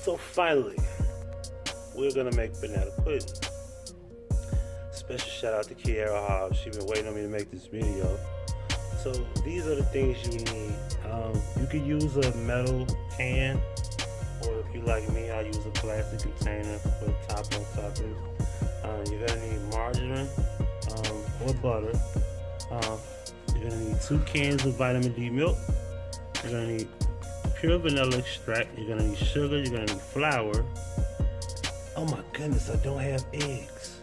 So finally, we're gonna make banana pudding. Special shout out to Kiara Hobbs. She's been waiting on me to make this video. So these are the things you need. You could use a metal pan, or if you like me, I use a plastic container with a top on top of it. You're gonna need margarine or butter. You're gonna need 2 cans of vitamin D milk. You're gonna need pure vanilla extract. You're gonna need sugar. You're gonna need flour. Oh my goodness, I don't have eggs.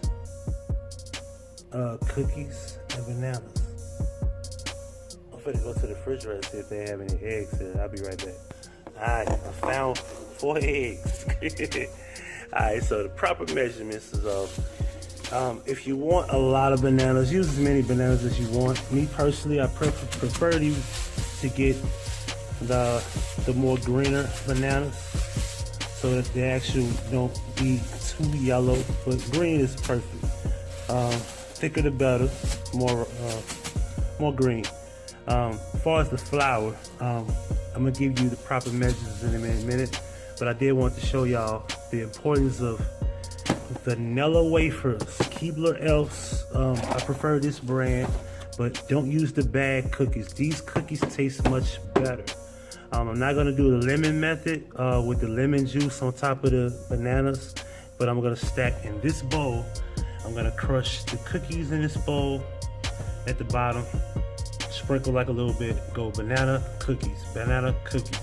Cookies and bananas. I'm finna go to the refrigerator and see if they have any eggs here. I'll be right back. Alright, I found 4 eggs. Alright, so the proper measurements is if you want a lot of bananas, use as many bananas as you want. Me personally, I prefer to get the more greener bananas, so that they actually don't be too yellow, but green is perfect. Thicker the better, more green. As far as the flour, I'm gonna give you the proper measures in a minute, but I did want to show y'all the importance of vanilla wafers, Keebler Elves. I prefer this brand, but don't use the bag cookies. These cookies taste much better. I'm not gonna do the lemon method with the lemon juice on top of the bananas, but I'm gonna stack in this bowl. I'm gonna crush the cookies in this bowl at the bottom, sprinkle like a little bit, go banana cookies, bananas cookies,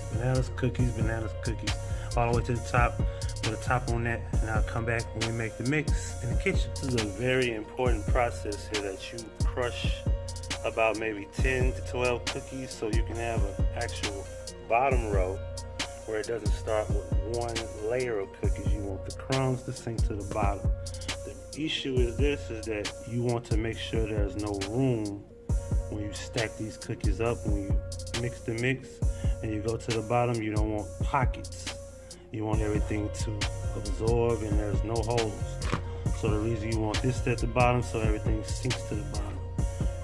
all the way to the top. Put a top on that, and I'll come back when we make the mix in the kitchen. This is a very important process here, that you crush about maybe 10 to 12 cookies so you can have an actual bottom row where it doesn't start with one layer of cookies. You want the crumbs to sink to the bottom. The issue is that you want to make sure there's no room when you stack these cookies up. When you mix the mix and you go to the bottom, you don't want pockets. You want everything to absorb and there's no holes. So the reason you want this at the bottom, so everything sinks to the bottom.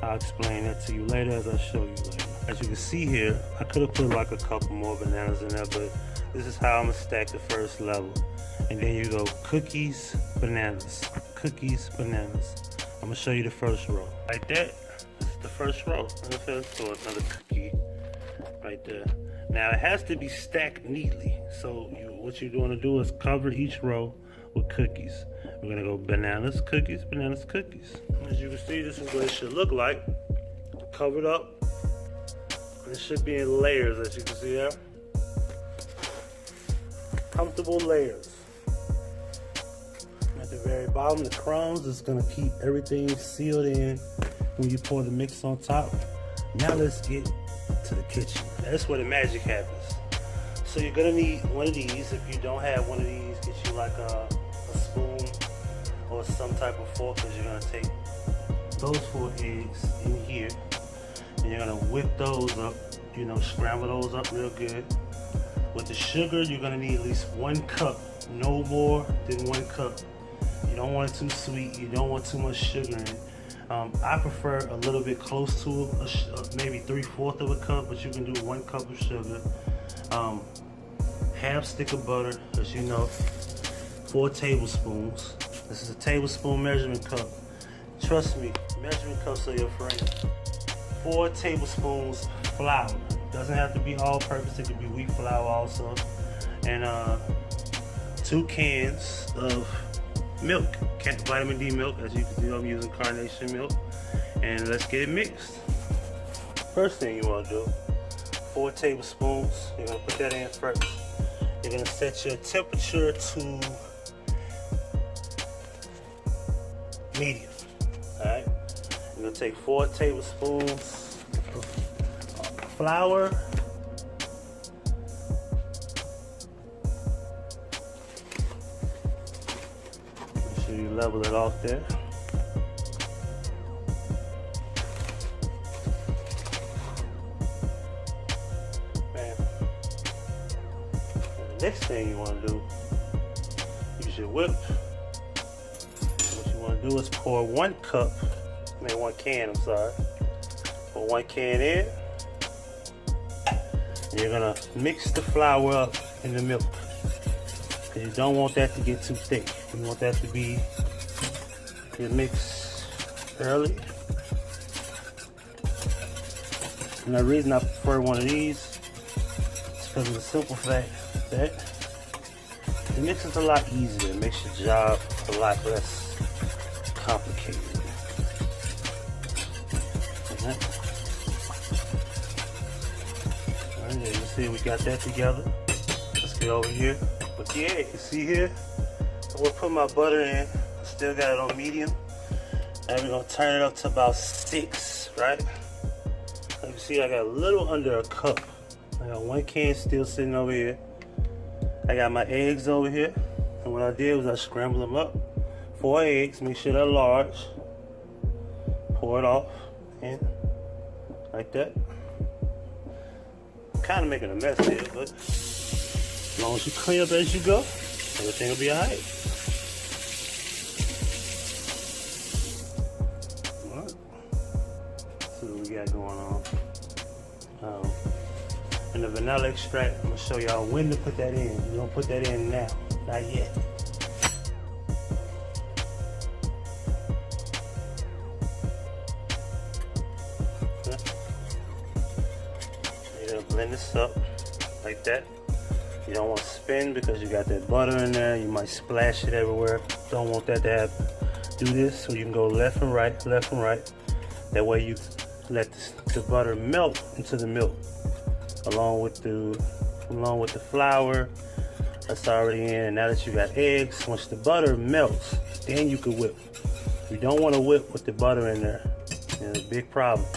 I'll explain that to you later as I show you later. As you can see here, I could have put like a couple more bananas in there, but this is how I'm gonna stack the first level. And then you go cookies, bananas, cookies, bananas. I'm gonna show you the first row. Like that, this is the first row. Let's throw another cookie right there. Now it has to be stacked neatly. So what you're going to do is cover each row with cookies. We're gonna go bananas, cookies, bananas, cookies. As you can see, this is what it should look like. Covered up. It should be in layers, as you can see there. Comfortable layers. At the very bottom, the crumbs is gonna keep everything sealed in when you pour the mix on top. Now let's get to the kitchen. That's where the magic happens. So you're gonna need one of these. If you don't have one of these, get you like a spoon or some type of fork, because you're gonna take those 4 eggs in here and you're gonna whip those up, scramble those up real good. With the sugar, you're gonna need at least 1 cup, no more than 1 cup. You don't want it too sweet, you don't want too much sugar in it. I prefer a little bit close to maybe 3/4 of a cup, but you can do 1 cup of sugar. Half stick of butter, as you know, 4 tablespoons. This is a tablespoon measurement cup. Trust me, measurement cups are your friend. 4 tablespoons flour. Doesn't have to be all purpose, it could be wheat flour also. And 2 cans of milk, vitamin D milk. As you can see, I'm using carnation milk. And let's get it mixed. First thing you want to do, 4 tablespoons. You're going to put that in first. You're going to set your temperature to medium. Alright? You're going to take 4 tablespoons of flour. Make sure you level it off there. Next thing you want to do, use your whip. What you want to do is pour 1 can, I'm sorry. Pour 1 can in. And you're gonna mix the flour up in the milk. because you don't want that to get too thick. You want that to be your mix early. And the reason I prefer one of these is because of the simple fact that the mix is a lot easier. It makes your job a lot less complicated. Alright, you see we got that together. Let's get over here. But yeah, you see here, I'm gonna put my butter in. I still got it on medium. And we're gonna turn it up to about 6, right? Like you see, I got a little under a cup. I got 1 can still sitting over here. I got my eggs over here. And what I did was I scrambled them up. 4 eggs, make sure they're large. Pour it off in, like that. Kind of making a mess here, but as long as you clean up as you go, everything will be alright. Alright. See what we got going on. And the vanilla extract, I'm gonna show y'all when to put that in. You don't put that in now, not yet. You're gonna blend this up like that. You don't want to spin because you got that butter in there. You might splash it everywhere. Don't want that to happen. Do this so you can go left and right, left and right. That way you let the butter melt into the milk, along with the flour that's already in. And now that you got eggs, once the butter melts, then you can whip. You don't want to whip with the butter in there. It's a big problem.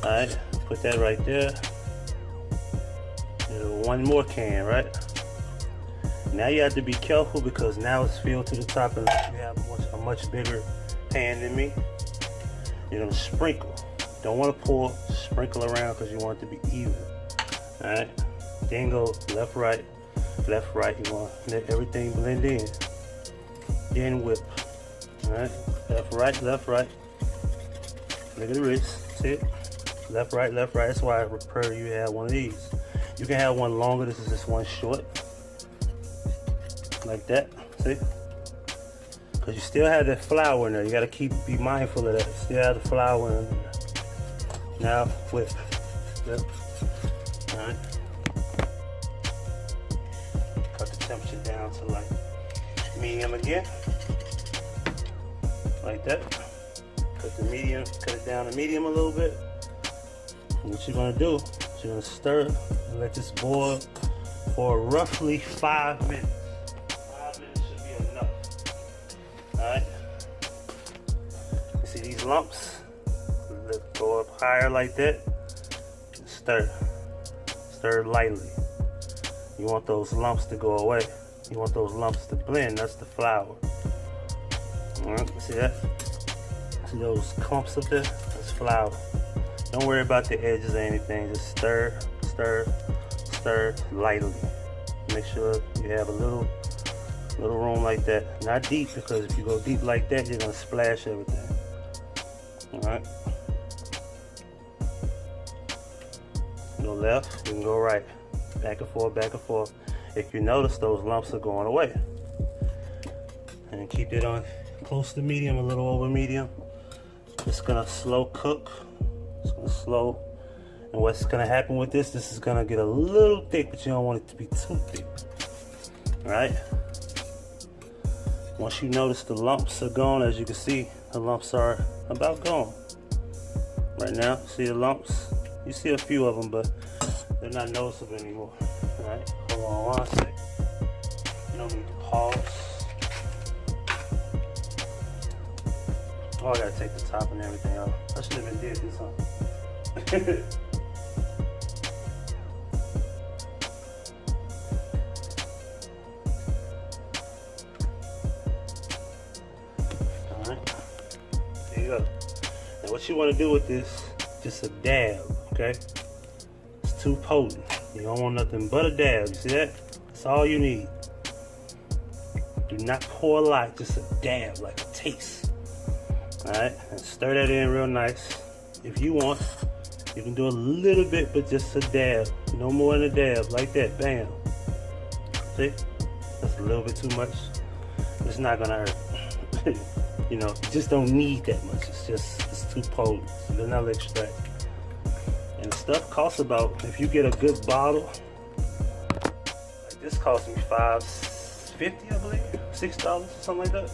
All right, put that right there. 1 more can, right? Now you have to be careful because now it's filled to the top and you have a much bigger pan than me. You're gonna sprinkle. Don't want to pour, sprinkle around because you want it to be even. All right, then go left, right, left, right. You want to let everything blend in. Then whip. All right, left, right, left, right. Look at the wrist. See it? Left, right, left, right. That's why I prefer you have one of these. You can have one longer. This is just one short, like that. See? Because you still have that flour in there. You got to be mindful of that. Still have the flour in there. Now whip. Yep. All right. Cut the temperature down to like medium again, like that. Cut it down to medium a little bit. And what you're gonna do? You're gonna stir and let this boil for roughly 5 minutes. 5 minutes should be enough. Alright. You see these lumps? Let's go up higher like that. Stir. Stir lightly. You want those lumps to go away. You want those lumps to blend. That's the flour. Alright, see that? See those clumps up there? That's flour. Don't worry about the edges or anything. Just stir, stir, stir lightly. Make sure you have a little room like that. Not deep, because if you go deep like that, you're gonna splash everything. All right. Go left, you can go right. Back and forth, back and forth. If you notice, those lumps are going away. And keep it on close to medium, a little over medium. It's gonna slow cook. It's gonna slow, and what's gonna happen with this is gonna get a little thick, but you don't want it to be too thick. All right. Once you notice the lumps are gone, as you can see, the lumps are about gone. Right now, see the lumps? You see a few of them, but they're not noticeable anymore. All right. Hold on 1 second. You don't need to pause. Oh, I gotta take the top and everything off. I should have been did this, huh? Alright. There you go. Now what you want to do with this, just a dab, okay? It's too potent. You don't want nothing but a dab. You see that? That's all you need. Do not pour a lot, just a dab, like a taste. Alright, and stir that in real nice. If you want, you can do a little bit, but just a dab. No more than a dab, like that, bam. See? That's just a little bit too much, it's not gonna hurt. You know, you just don't need that much. It's too potent. It's vanilla extract. And stuff costs about, if you get a good bottle, like this cost me $5.50, I believe, $6 or something like that.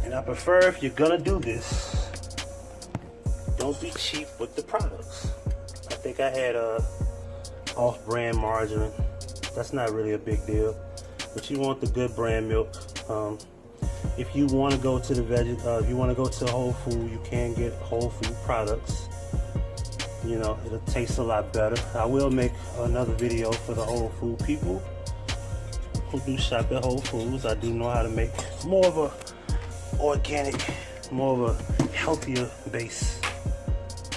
And I prefer, if you're gonna do this, don't be cheap with the products. I think I had off-brand margarine. That's not really a big deal, but you want the good brand milk. If you want to go to the if you want to go to Whole Food, you can get Whole Food products. You know, it'll taste a lot better. I will make another video for the Whole Food people who do shop at Whole Foods. I do know how to make more of a organic, more of a healthier base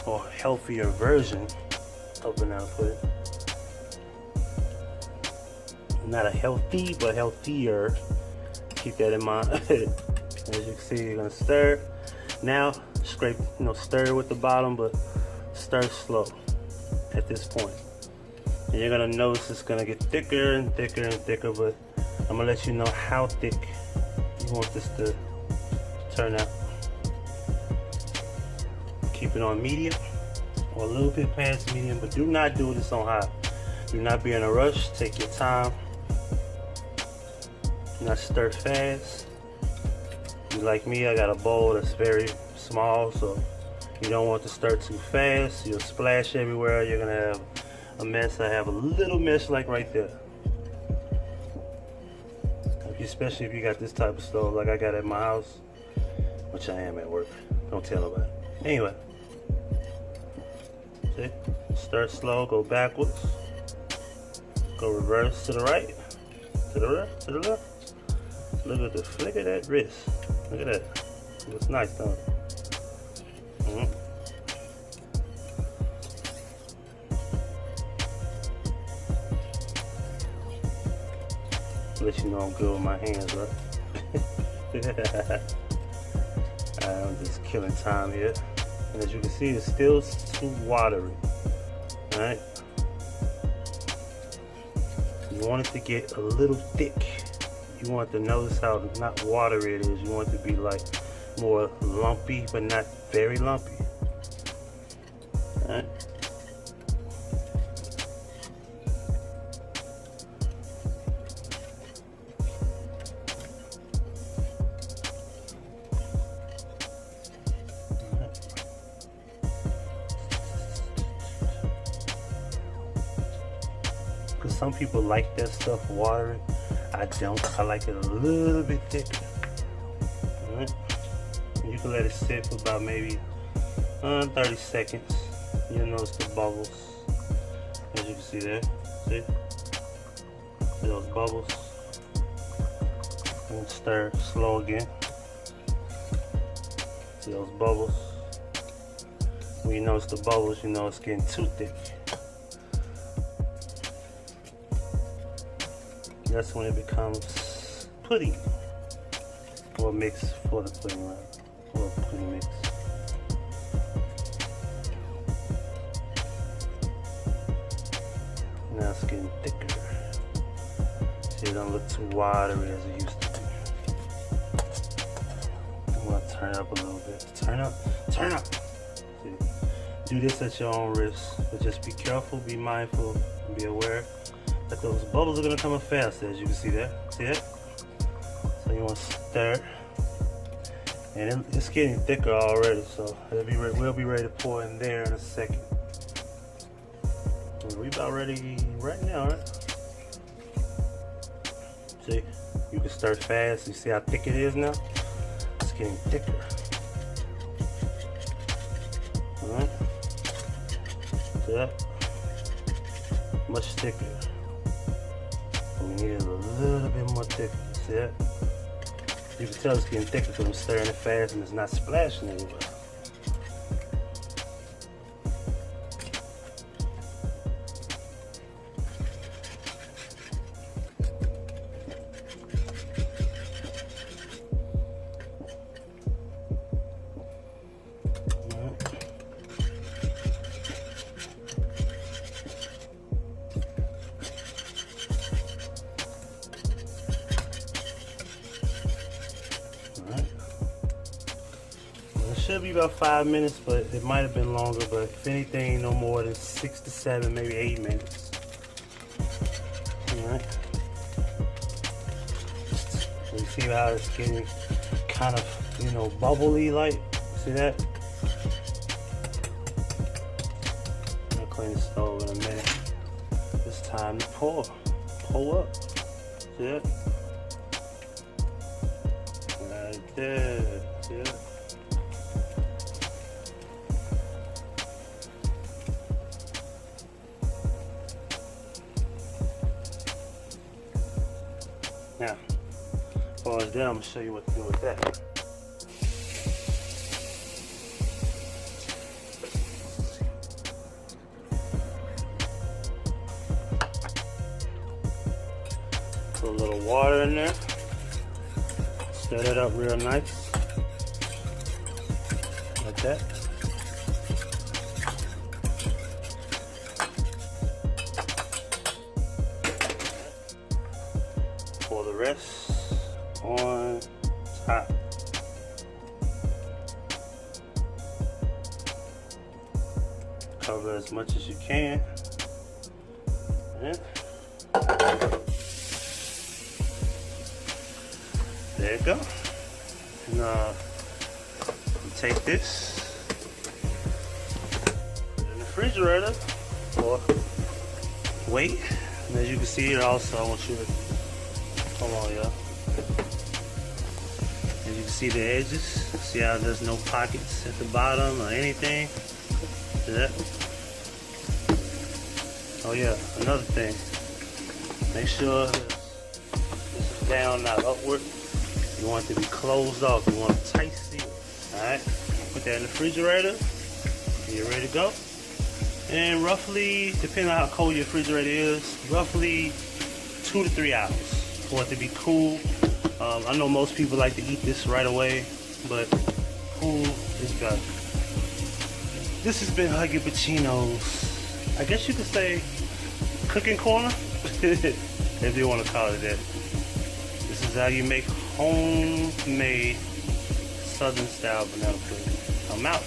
or healthier version of banana pudding. Not a healthy, but healthier. Keep that in mind. As you can see, you're gonna stir. Now, scrape, stir with the bottom, but stir slow at this point. And you're gonna notice it's gonna get thicker and thicker and thicker, but I'm gonna let you know how thick you want this to turn out. Keep it on medium or a little bit past medium, but do not do this on high. Do not be in a rush. Take your time. Not stir fast. You like me, I got a bowl that's very small, so you don't want to stir too fast. You'll splash everywhere. You're gonna have a mess. I have a little mess like right there. Especially if you got this type of stove like I got at my house, which I am at work. Don't tell nobody. Anyway, see? Start slow, go backwards, go reverse to the right, to the left, to the left. Look at the flick of that wrist. Look at that. It looks nice, don't it? Let you know I'm good with my hands, right? I'm just killing time here. And as you can see, it's still too watery. Alright? You want it to get a little thick. You want to notice how not watery it is. You want it to be like more lumpy, but not very lumpy. Alright? Because some people like that stuff watery. I don't. I like it a little bit thicker. Alright? You can let it sit for about maybe 30 seconds. You'll notice the bubbles. As you can see there. See? See those bubbles? And stir slow again. See those bubbles? When you notice the bubbles, you know it's getting too thick. That's when it becomes pudding, or mix for the pudding, right? Or pudding mix. Now it's getting thicker. See, it don't look too watery as it used to be. I'm gonna turn it up a little bit. Turn up, turn up. See, do this at your own risk, but just be careful, be mindful, and be aware that those bubbles are gonna come up fast, as you can see there. See it? So you want to stir, and it's getting thicker already. So we'll be ready to pour in there in a second. We about ready right now, right? See, you can stir fast. You see how thick it is now? It's getting thicker. All right. See that? Much thicker. We need it a little bit more thicker. See that? You can tell it's getting thicker because I'm stirring it fast and it's not splashing anywhere. should be about 5 minutes, but it might have been longer. But if anything, no more than 6 to 7, maybe 8 minutes. All right. So you see how it's getting kind of, you know, bubbly like. See that? I'll clean the stove in a minute. It's time to pour. Pour up. See that? Right there. See that? Now, as far as that, I'm going to show you what to do with that. Put a little water in there. Stir it up real nice. Like that. Pour the rest on top. Cover as much as you can. And there you go. And you take this, put it in the refrigerator, or wait. And as you can see here also, I want you to, hold on y'all. As you can see the edges, see how there's no pockets at the bottom or anything. See that? Oh yeah, another thing. Make sure this is down, not upward. You want it to be closed off. You want it tight sealed. Alright? Put that in the refrigerator. And you're ready to go. And roughly, depending on how cold your refrigerator is, roughly 2 to 3 hours for it to be cool. I know most people like to eat this right away, but cool is better. This has been Huggie Pacino's, I guess you could say, cooking corner, if you want to call it that. This is how you make homemade Southern style banana pudding. I'm out.